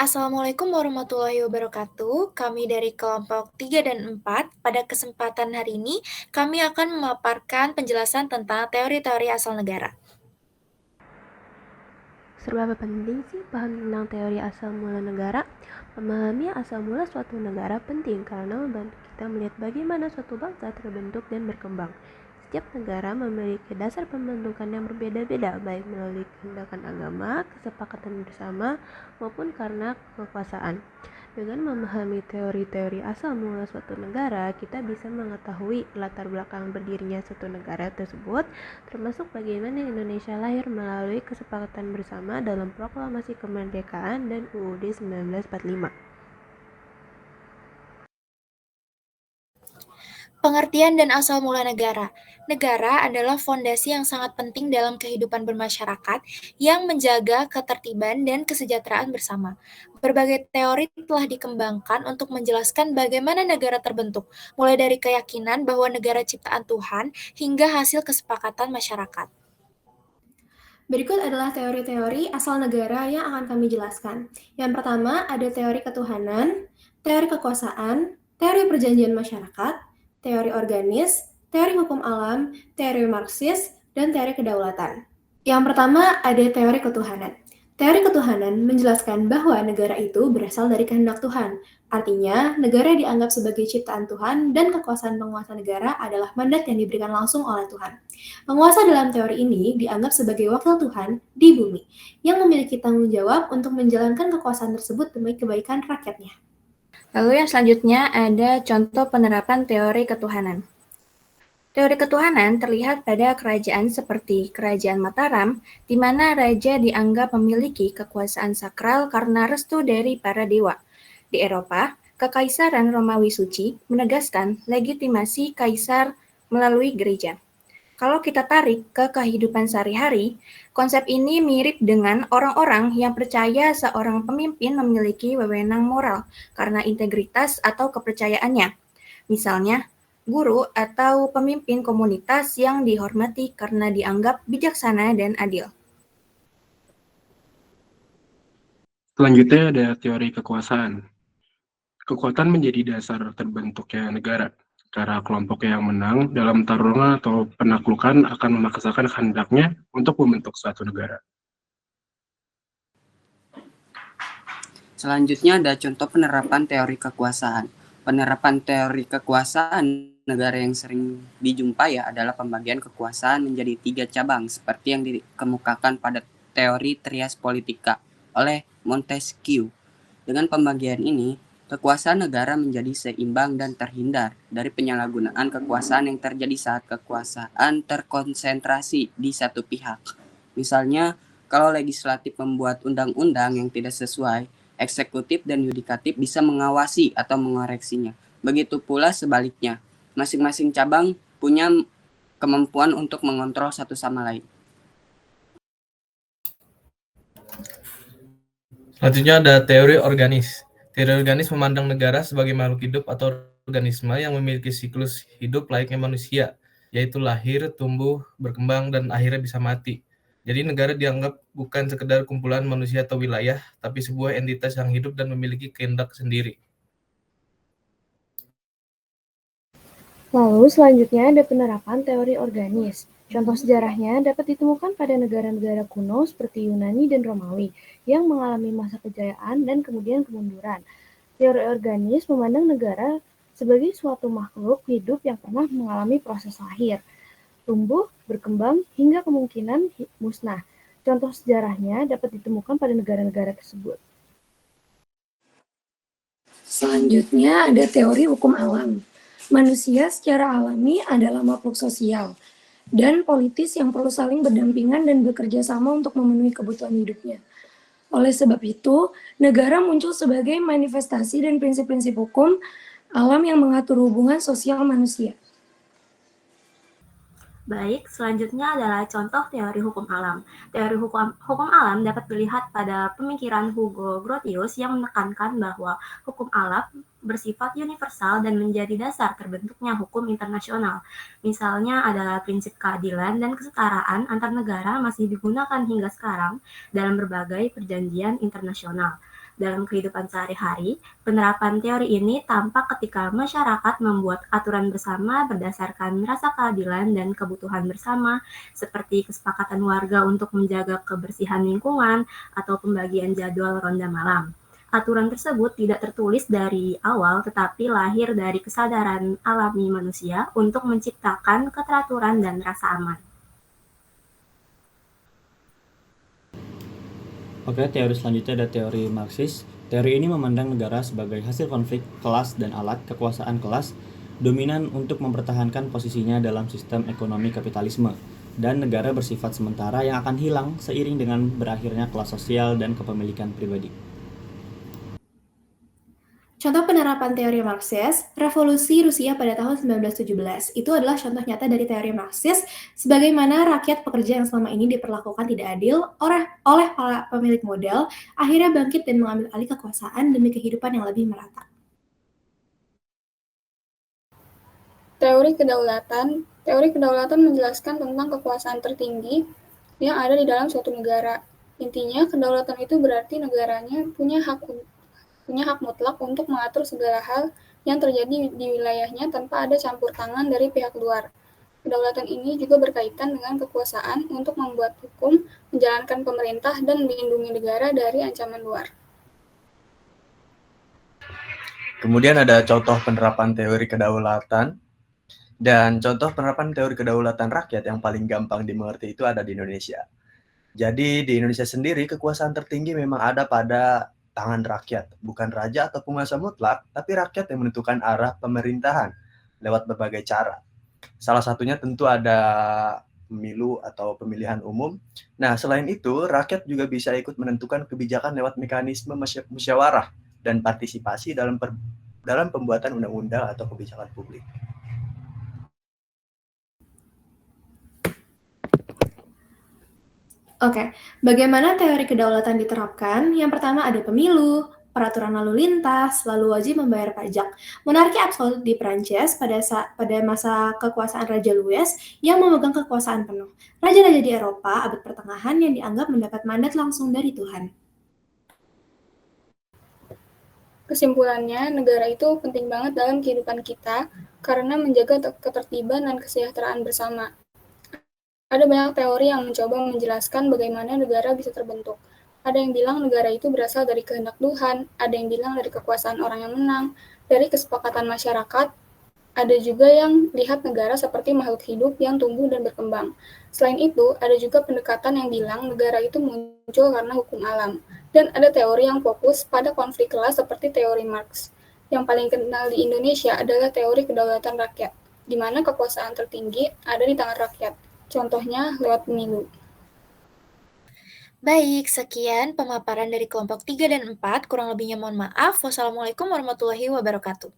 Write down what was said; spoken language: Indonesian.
Assalamualaikum warahmatullahi wabarakatuh. Kami dari kelompok 3 dan 4. Pada kesempatan hari ini, kami akan memaparkan penjelasan tentang teori-teori asal negara. Seberapa penting sih paham tentang teori asal mula negara? Memahami asal mula suatu negara penting karena membantu kita melihat bagaimana suatu bangsa terbentuk dan berkembang. Setiap negara memiliki dasar pembentukan yang berbeda-beda, baik melalui kehendakan agama, kesepakatan bersama, maupun karena kekuasaan. Dengan memahami teori-teori asal mula suatu negara, kita bisa mengetahui latar belakang berdirinya suatu negara tersebut, termasuk bagaimana Indonesia lahir melalui kesepakatan bersama dalam Proklamasi Kemerdekaan dan UUD 1945. Pengertian dan asal mula negara. Negara adalah fondasi yang sangat penting dalam kehidupan bermasyarakat yang menjaga ketertiban dan kesejahteraan bersama. Berbagai teori telah dikembangkan untuk menjelaskan bagaimana negara terbentuk, mulai dari keyakinan bahwa negara ciptaan Tuhan hingga hasil kesepakatan masyarakat. Berikut adalah teori-teori asal negara yang akan kami jelaskan. Yang pertama ada teori ketuhanan, teori kekuasaan, teori perjanjian masyarakat, teori organis, teori hukum alam, teori Marxis, dan teori kedaulatan. Yang pertama ada teori ketuhanan. Teori ketuhanan menjelaskan bahwa negara itu berasal dari kehendak Tuhan. Artinya, negara dianggap sebagai ciptaan Tuhan dan kekuasaan penguasa negara adalah mandat yang diberikan langsung oleh Tuhan. Penguasa dalam teori ini dianggap sebagai wakil Tuhan di bumi, yang memiliki tanggung jawab untuk menjalankan kekuasaan tersebut demi kebaikan rakyatnya. Lalu yang selanjutnya ada contoh penerapan teori ketuhanan. Teori ketuhanan terlihat pada kerajaan seperti Kerajaan Mataram, di mana raja dianggap memiliki kekuasaan sakral karena restu dari para dewa. Di Eropa, Kekaisaran Romawi Suci menegaskan legitimasi kaisar melalui gereja. Kalau kita tarik ke kehidupan sehari-hari, konsep ini mirip dengan orang-orang yang percaya seorang pemimpin memiliki wewenang moral karena integritas atau kepercayaannya. Misalnya, guru atau pemimpin komunitas yang dihormati karena dianggap bijaksana dan adil. Selanjutnya ada teori kekuasaan. Kekuatan menjadi dasar terbentuknya negara. Cara kelompok yang menang dalam tarungan atau penaklukan akan memaksakan kehendaknya untuk membentuk suatu negara. Selanjutnya ada contoh penerapan teori kekuasaan. Penerapan teori kekuasaan negara yang sering dijumpai adalah pembagian kekuasaan menjadi 3 cabang seperti yang dikemukakan pada teori trias politika oleh Montesquieu. Dengan pembagian ini, kekuasaan negara menjadi seimbang dan terhindar dari penyalahgunaan kekuasaan yang terjadi saat kekuasaan terkonsentrasi di satu pihak. Misalnya, kalau legislatif membuat undang-undang yang tidak sesuai, eksekutif dan yudikatif bisa mengawasi atau mengoreksinya. Begitu pula sebaliknya, masing-masing cabang punya kemampuan untuk mengontrol satu sama lain. Selanjutnya ada teori organis. Teori organis memandang negara sebagai makhluk hidup atau organisme yang memiliki siklus hidup layaknya manusia, yaitu lahir, tumbuh, berkembang, dan akhirnya bisa mati. Jadi negara dianggap bukan sekedar kumpulan manusia atau wilayah, tapi sebuah entitas yang hidup dan memiliki kehendak sendiri. Lalu selanjutnya ada penerapan teori organis. Contoh sejarahnya dapat ditemukan pada negara-negara kuno seperti Yunani dan Romawi yang mengalami masa kejayaan dan kemudian kemunduran. Teori organis memandang negara sebagai suatu makhluk hidup yang pernah mengalami proses lahir, tumbuh, berkembang, hingga kemungkinan musnah. Contoh sejarahnya dapat ditemukan pada negara-negara tersebut. Selanjutnya ada teori hukum alam. Manusia secara alami adalah makhluk sosial dan politis yang perlu saling berdampingan dan bekerja sama untuk memenuhi kebutuhan hidupnya. Oleh sebab itu, negara muncul sebagai manifestasi dan prinsip-prinsip hukum alam yang mengatur hubungan sosial manusia. Baik, selanjutnya adalah contoh teori hukum alam. Teori hukum alam dapat dilihat pada pemikiran Hugo Grotius yang menekankan bahwa hukum alam bersifat universal dan menjadi dasar terbentuknya hukum internasional. Misalnya adalah prinsip keadilan dan kesetaraan antar negara masih digunakan hingga sekarang dalam berbagai perjanjian internasional. Dalam kehidupan sehari-hari, penerapan teori ini tampak ketika masyarakat membuat aturan bersama berdasarkan rasa keadilan dan kebutuhan bersama, seperti kesepakatan warga untuk menjaga kebersihan lingkungan atau pembagian jadwal ronda malam. Aturan tersebut tidak tertulis dari awal, tetapi lahir dari kesadaran alami manusia untuk menciptakan keteraturan dan rasa aman. Oke, teori selanjutnya ada teori Marxis. Teori ini memandang negara sebagai hasil konflik kelas dan alat kekuasaan kelas dominan untuk mempertahankan posisinya dalam sistem ekonomi kapitalisme, dan negara bersifat sementara yang akan hilang seiring dengan berakhirnya kelas sosial dan kepemilikan pribadi. Contoh penerapan teori Marxis, revolusi Rusia pada tahun 1917. Itu adalah contoh nyata dari teori Marxis, sebagaimana rakyat pekerja yang selama ini diperlakukan tidak adil oleh para pemilik modal, akhirnya bangkit dan mengambil alih kekuasaan demi kehidupan yang lebih merata. Teori kedaulatan menjelaskan tentang kekuasaan tertinggi yang ada di dalam suatu negara. Intinya, kedaulatan itu berarti negaranya punya hak mutlak untuk mengatur segala hal yang terjadi di wilayahnya tanpa ada campur tangan dari pihak luar. Kedaulatan ini juga berkaitan dengan kekuasaan untuk membuat hukum, menjalankan pemerintah, dan melindungi negara dari ancaman luar. Kemudian ada contoh penerapan teori kedaulatan. Dan contoh penerapan teori kedaulatan rakyat yang paling gampang dimengerti itu ada di Indonesia. Jadi di Indonesia sendiri kekuasaan tertinggi memang ada pada tangan rakyat, bukan raja atau penguasa mutlak, tapi rakyat yang menentukan arah pemerintahan lewat berbagai cara. Salah satunya tentu ada pemilu atau pemilihan umum. Nah, selain itu, rakyat juga bisa ikut menentukan kebijakan lewat mekanisme musyawarah dan partisipasi dalam pembuatan undang-undang atau kebijakan publik. Oke, bagaimana teori kedaulatan diterapkan? Yang pertama ada pemilu, peraturan lalu lintas, lalu wajib membayar pajak. Monarki absolut di Prancis pada masa kekuasaan Raja Louis yang memegang kekuasaan penuh. Raja-raja di Eropa abad pertengahan yang dianggap mendapat mandat langsung dari Tuhan. Kesimpulannya, negara itu penting banget dalam kehidupan kita karena menjaga ketertiban dan kesejahteraan bersama. Ada banyak teori yang mencoba menjelaskan bagaimana negara bisa terbentuk. Ada yang bilang negara itu berasal dari kehendak Tuhan, ada yang bilang dari kekuasaan orang yang menang, dari kesepakatan masyarakat, ada juga yang lihat negara seperti makhluk hidup yang tumbuh dan berkembang. Selain itu, ada juga pendekatan yang bilang negara itu muncul karena hukum alam. Dan ada teori yang fokus pada konflik kelas seperti teori Marx. Yang paling kenal di Indonesia adalah teori kedaulatan rakyat, di mana kekuasaan tertinggi ada di tangan rakyat. Contohnya lewat pemilu. Baik, sekian pemaparan dari kelompok 3 dan 4. Kurang lebihnya mohon maaf. Wassalamualaikum warahmatullahi wabarakatuh.